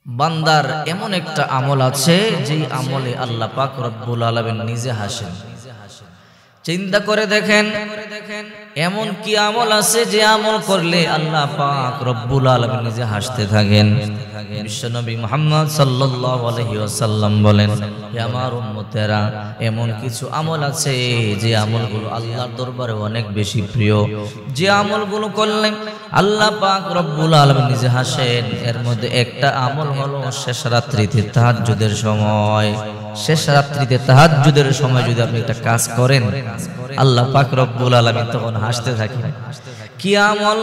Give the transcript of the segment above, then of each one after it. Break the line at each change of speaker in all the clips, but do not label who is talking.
বান্দার এমন একটা আমল আছে যেই আমলে আল্লাহ পাক রব্বুল আলামিন নিজে হাসেন। চিন্তা করে দেখেন এমন কি আমল আছে যে আমল করলে আল্লাহ পাক রব্বুল আলামিন নিজে হাসতে থাকেন। বিশ্বনবী মুহাম্মদ সাল্লাল্লাহু আলাইহি ওয়াসাল্লাম বলেন, হে আমার উম্মতেরা, এমন কিছু আমল আছে যে আমলগুলো আল্লাহর দরবারে অনেক বেশি প্রিয়, যে আমলগুলো করলে আল্লাহ পাক রব্বুল আলামিন নিজে হাসেন। এর মধ্যে একটা আমল হলো শেষ রাত্রিতে তাহাজ্জুদের সময়। শেষ রাত্রিতে তাহাজ্জুদের সময় যদি আপনি একটা কাজ করেন, আল্লাহ পাক রব্বুল আলামিন তখন হাসতে থাকেন। কি আমল?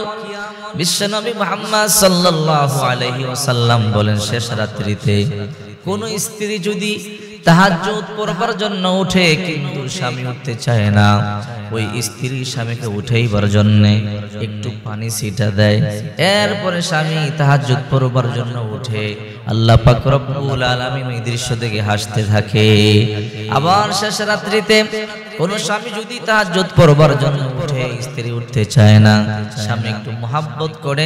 বিশ্বনবী মুহাম্মদ সাল্লাল্লাহু আলাইহি ওয়াসাল্লাম বলেন, শেষ রাত্রিতে কোন স্ত্রী যদি তাহাজ্জুদ পড়বার জন্য উঠে কিন্তু স্বামী উঠতে চায় না, ওই স্ত্রী স্বামীকে উঠাইবার জন্য একটু পানি ছিটা দেয়, এরপরে স্বামী তাহাজ্জুদ পড়বার জন্য উঠে, আল্লাহ পাক রব্বুল আলামিন এই দৃশ্য দেখে হাসতে থাকে। আবার শেষ রাত্রিতে কোন স্বামী যদি তাহাজ্জুদ পড়বার জন্য উঠে, স্ত্রী উঠতে চায় না, স্বামী একটু মহব্বত করে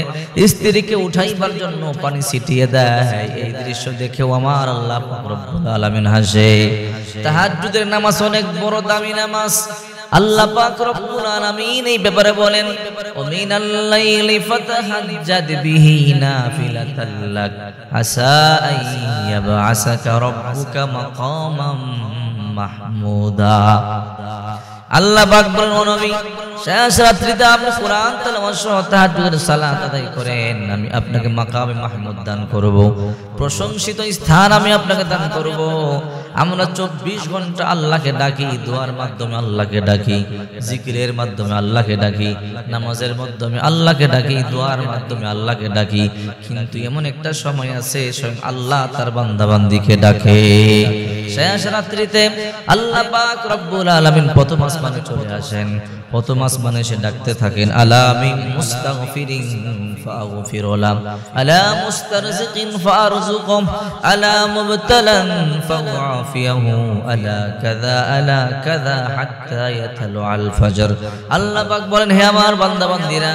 স্ত্রীকে উঠাইবার জন্য পানি ছিটিয়ে দেয়, এই দৃশ্য দেখেও আমার আল্লাহ পাক রব্বুল আলামিন হাসে। তাহাজ্জুদের নামাজ অনেক বড় দামি নামাজ। আল্লাহ পাক রব্বুল আলামিন এই ব্যাপারে বলেন, ও মিনাল লাইলি ফাতাহাজ্জাদ বিহি নাফিলাতাল লাক আসা আইয়াবআসাকা রাব্বুকা মাকামাম মাহমুদা। আল্লাহ পাক বলেন, ও নবী, শেষ রাত্রিতে আপনি কুরআন তেলাওয়াত সহ তাহাজ্জুদের সালাত আদায় করেন, আমি আপনাকে মাকামে মাহমুদ দান করব, প্রশংসিত স্থান আমি আপনাকে দান করব। আমরা 24 ঘন্টা আল্লাহকে ডাকি, দোয়ার মাধ্যমে আল্লাহকে ডাকি, জিকিরের মাধ্যমে আল্লাহকে ডাকি, নামাজের মাধ্যমে আল্লাহকে ডাকি, দোয়ার মাধ্যমে আল্লাহকে ডাকি, কিন্তু এমন একটা সময় আছে স্বয়ং আল্লাহ তার বান্দাবান্দিকে ডাকে। শেষ রাত্রিতে আল্লাহ পাক রব্বুল আলামিন প্রথম আসমানে চলে আসেন, প্রথম আসমানে এসে ডাকতে থাকেন, আলা মিন মুস্তাগফিরিন ফাগফিরু লাহু, আলা মুস্তারজিকিন ফারযুকুহু, আলা মুবতালান ফাআফিয়াহু, আলা কাযা হাত্তা ইয়াতলুআল ফজর। আল্লাহ পাক বলেন, হে আমার বান্দা বান্দীরা,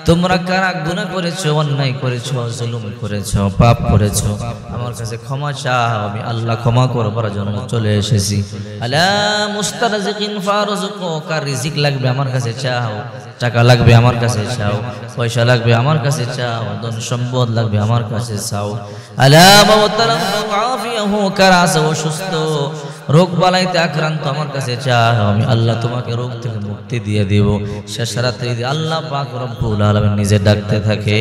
তোমরা কারা গুনাহ করেছো, অন্যায় করেছো, জুলুম করেছো, পাপ করেছো, আমার কাছে ক্ষমা চাও, আমি আল্লাহ ক্ষমা করবার জন্য চলে এসেছি। আলা মুস্তারজিকিন ফারযুকু, কার রিজিক লাগবে আমার কাছে চাও, টাকা লাগবে আমার কাছে চাও, পয়সা লাগবে আমার কাছে চাও, ধন সম্পদ লাগবে আমার কাছে চাও। আলা মুবতালান ফাআফিয়াহু, কার আছে অসুস্থ, রোগ বালাইতে আক্রান্ত, আমার কাছে চাও, আমি আল্লাহ তোমাকে রোগ থেকে মুক্তি দিয়ে দেব। শেষ রাত্রিতে আল্লাহ পাক রব্বুল আলামিন নিজে ডাকতে থাকে।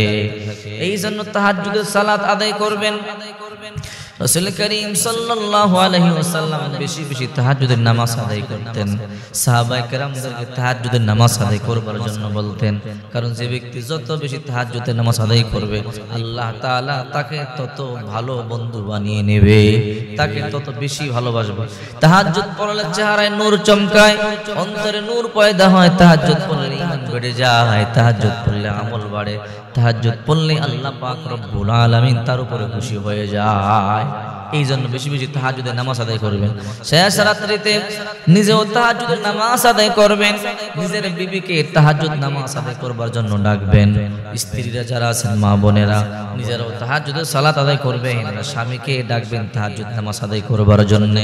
এই জন্য তাহাজ্জুদের সালাত আদায় করবেন। রাসূল করিম সাল্লাল্লাহু আলাইহি ওয়াসাল্লাম বেশি বেশি তাহাজ্জুদের নামাজ আদায় করতেন। সাহাবায়ে কেরামদেরকে তাহাজ্জুদের নামাজ আদায় করবার জন্য বলতেন, কারণ যে ব্যক্তি যত বেশি তাহাজ্জুদের নামাজ আদায় করবে, আল্লাহ তাআলা তাকে তত ভালো বন্ধু বানিয়ে নেবে, তাকে তত বেশি ভালোবাসবে। তাহাজ্জুদ পড়লে চেহারায় নূর চমকায়, অন্তরে নূর পয়দা হয়, তাহাজ্জুদ পড়লে ঈমান বেড়ে যায়, তাহাজ্জুদ পড়লে আমল বাড়ে, তাহাজ্জুদ পড়লে আল্লাহ পাক রব্বুল আলামিন তার উপরে খুশি হয়ে যায়। এই জন্য বেশি বেশি তাহাজ্জুদের নামাজ আদায় করবেন। শেষ রাত্রিতে নিজেও তাহাজ্জুদের নামাজ আদায় করবেন, নিজের বিবিকে তাহাজ্জুদ নামাজ আদায় করবার জন্য ডাকবেন। স্ত্রীরা যারা আছেন, মা বোনেরা, নিজেরাও তাহাজ্জুদের সালাত আদায় করবেন, স্বামীকে ডাকবেন তাহাজ্জুদ নামাজ আদায় করবার জন্য।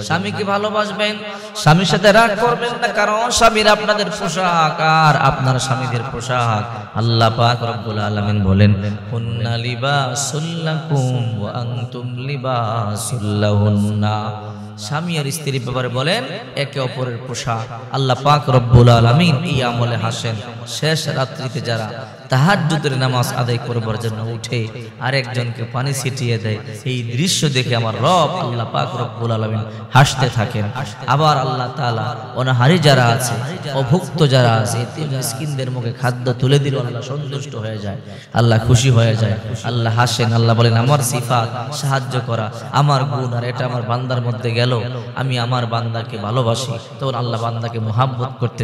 স্বামীকে ভালোবাসবেন, স্বামীর সাথে রাগ করবেন না, কারণ স্বামীর আপনাদের পোশাক আর আপনার স্বামীদের পোশাক। আল্লাহ পাক রব্বুল আলামিন বলেন, হুন্না লিবাসুল লাকুম ওয়া আনতুম লিবাসুল লাহুন্না। স্বামী আর স্ত্রীর ব্যাপারে বলেন একে অপরের পোশাক। আল্লাহ পাক রব্বুল আলামিন এই আমলে হাসেন। শেষ রাত্রিতে যারা তাহাজ্জুদের নামাজ আদায় করবার জন্য উঠে আরেকজনকে পানি ছিটিয়ে দেয়, এই দৃশ্য দেখে আমার রব আল্লাহ পাক রব্বুল আলামিন হাসতে থাকেন। আবার আল্লাহ তাআলা অনাহারী যারা আছে, অভুক্ত যারা আছে, এতিম মিসকিনদের মুখে খাদ্য তুলে দিল, আল্লাহ সন্তুষ্ট হয়ে যায়, আল্লাহ খুশি হয়ে যায়, আল্লাহ হাসেন। আল্লাহ বলেন, আমার সিফাত সাহায্য করা, আমার গুণ, আর এটা আমার বান্দার মধ্যে গেল, আমি আমার বান্দাকে ভালোবাসি। তখন আল্লাহ বান্দাকে মুহাব্বত করতে